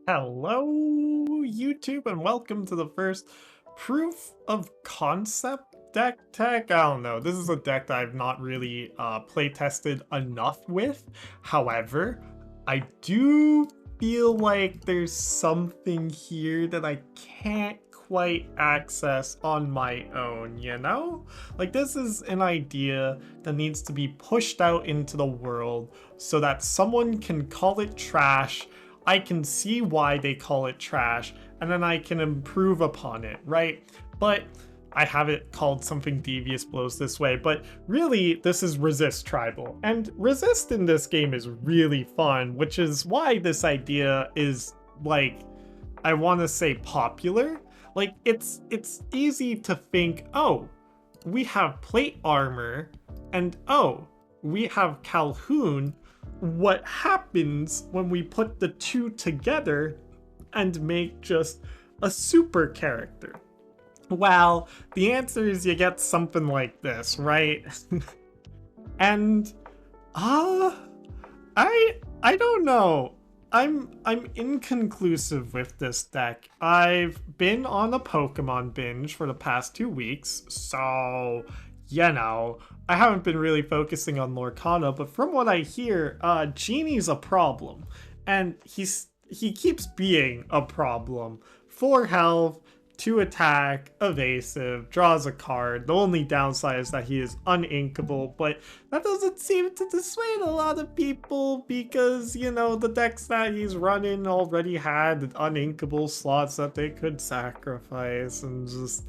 Hello, YouTube, and welcome to the first proof of concept deck tech. I don't know. This is a deck that I've not really play tested enough with. However, I do feel like there's something here that I can't quite access on my own, you know? Like, this is an idea that needs to be pushed out into the world so that someone can call it trash. I can see why they call it trash, and then I can improve upon it, right? But I have it called something devious blows this way, but really this is resist tribal. And resist in this game is really fun, which is why this idea is like, I want to say popular. Like it's easy to think, oh, we have plate armor, and oh, we have Calhoun. What happens when we put the two together and make just a super character? Well, the answer is you get something like this, right? And uh I don't know. I'm inconclusive with this deck. I've been on a Pokemon binge for the past 2 weeks, so I haven't been really focusing on Lorcana, but from what I hear, Genie's a problem. And he keeps being a problem. 4 health, 2 attack, evasive, draws a card. The only downside is that he is uninkable, but that doesn't seem to dissuade a lot of people because, the decks that he's running already had uninkable slots that they could sacrifice and just...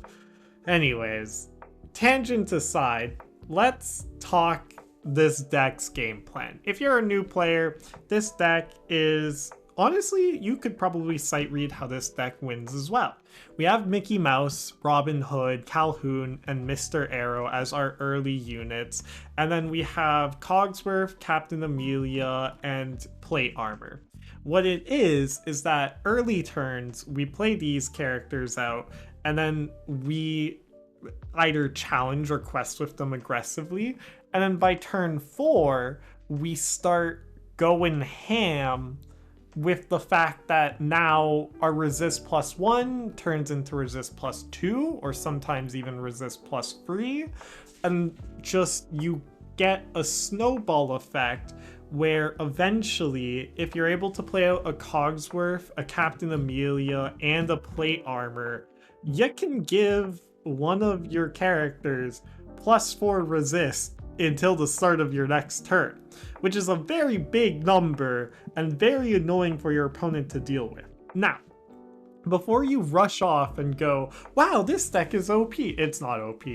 Anyways, tangent aside, let's talk this deck's game plan. If you're a new player, this deck is... Honestly, you could probably sight read how this deck wins as well. We have Mickey Mouse, Robin Hood, Calhoun, and Mr. Arrow as our early units. And then we have Cogsworth, Captain Amelia, and Plate Armor. What it is that early turns, we play these characters out, and then we either challenge or quest with them aggressively. And then by turn 4, we start going ham with the fact that now our resist +1 turns into resist +2, or sometimes even resist +3, and just you get a snowball effect where eventually, if you're able to play out a Cogsworth, a Captain Amelia, and a Plate Armor, you can give one of your characters +4 resist until the start of your next turn, which is a very big number and very annoying for your opponent to deal with. Now, before you rush off and go, wow, this deck is OP, it's not OP,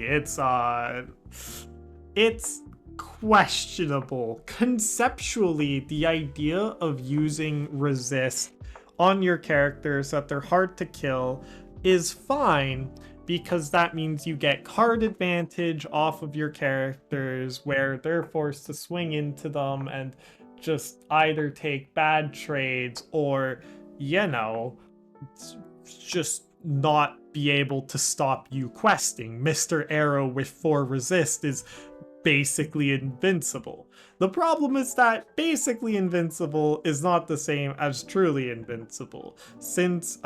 it's questionable. Conceptually, the idea of using resist on your characters so that they're hard to kill is fine, because that means you get card advantage off of your characters where they're forced to swing into them and just either take bad trades or, just not be able to stop you questing. Mr. Arrow with 4 resist is basically invincible. The problem is that basically invincible is not the same as truly invincible, since,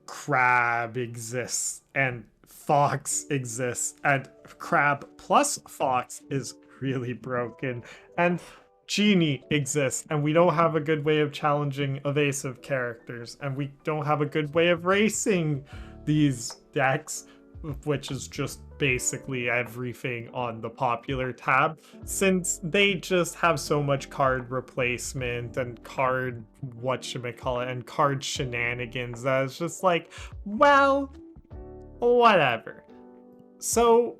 Crab exists and Fox exists, and Crab plus Fox is really broken, and Genie exists, and we don't have a good way of challenging evasive characters, and we don't have a good way of racing these decks, which is just basically everything on the popular tab, since they just have so much card replacement and card whatchamacallit and card shenanigans that it's just like, well, whatever. So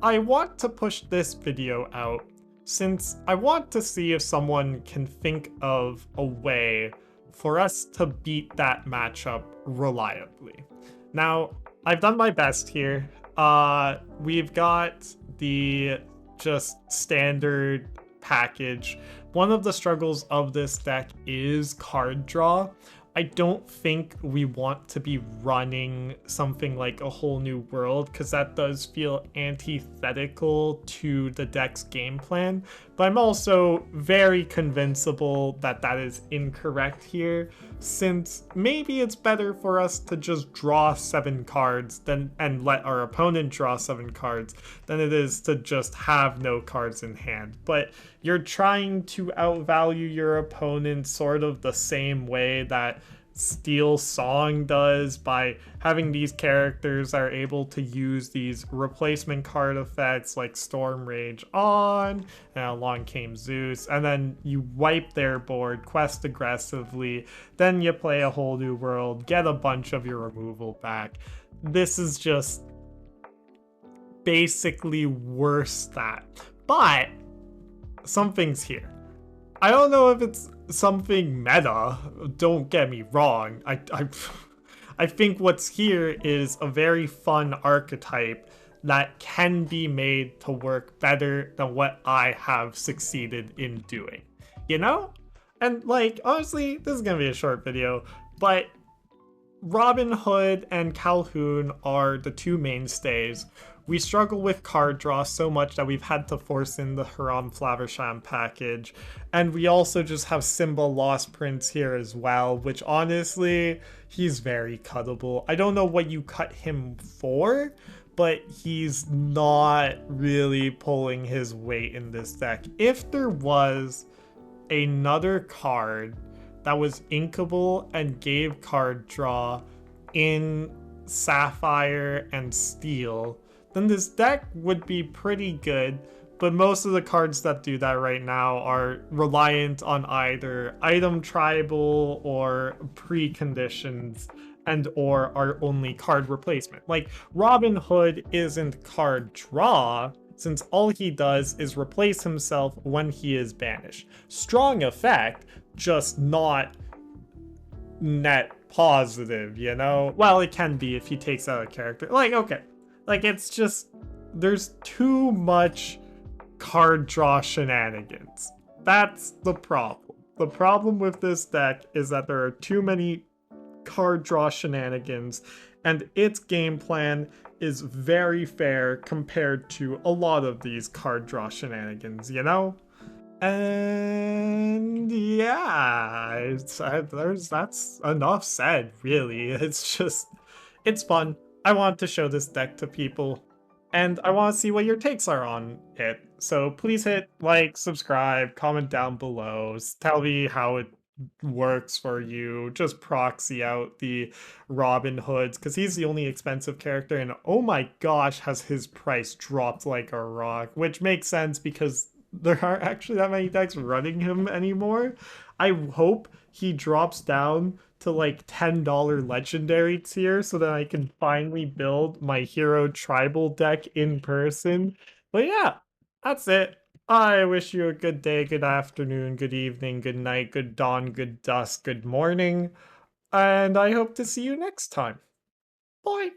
I want to push this video out since I want to see if someone can think of a way for us to beat that matchup reliably. Now, I've done my best here. We've got the just standard package. One of the struggles of this deck is card draw, I don't think we want to be running something like a whole new world because that does feel antithetical to the deck's game plan. But I'm also very convincible that that is incorrect here, since maybe it's better for us to just draw 7 cards than and let our opponent draw 7 cards than it is to just have no cards in hand. But you're trying to outvalue your opponent sort of the same way that Steel Song does, by having these characters that are able to use these replacement card effects like Storm Rage on, and along came Zeus, and then you wipe their board, quest aggressively, then you play a whole new world, get a bunch of your removal back. This is just basically worse that. But something's here. I don't know if it's something meta, don't get me wrong. I think what's here is a very fun archetype that can be made to work better than what I have succeeded in doing. You know? And like, honestly, this is gonna be a short video, but Robin Hood and Calhoun are the two mainstays. We struggle with card draw so much that we've had to force in the Haram Flaversham package. And we also just have Simba Lost Prince here as well, which honestly, he's very cuttable. I don't know what you cut him for, but he's not really pulling his weight in this deck. If there was another card that was inkable and gave card draw in Sapphire and Steel, then this deck would be pretty good. But most of the cards that do that right now are reliant on either item tribal or preconditions, and or are only card replacement. Like, Robin Hood isn't card draw, since all he does is replace himself when he is banished. Strong effect, just not net positive, you know? Well, it can be if he takes out a character. Like, okay. Like, it's just, there's too much card draw shenanigans. That's the problem. The problem with this deck is that there are too many card draw shenanigans, and its game plan is very fair compared to a lot of these card draw shenanigans, you know? And yeah, that's enough said, really. It's just, it's fun. I want to show this deck to people, and I want to see what your takes are on it. So please hit like, subscribe, comment down below, tell me how it works for you. Just proxy out the Robin Hoods, because he's the only expensive character, and oh my gosh, has his price dropped like a rock, which makes sense because there aren't actually that many decks running him anymore. I hope he drops down to like $10 legendary tier so that I can finally build my hero tribal deck in person. But yeah, that's it. I wish you a good day, good afternoon, good evening, good night, good dawn, good dusk, good morning, and I hope to see you next time. Bye.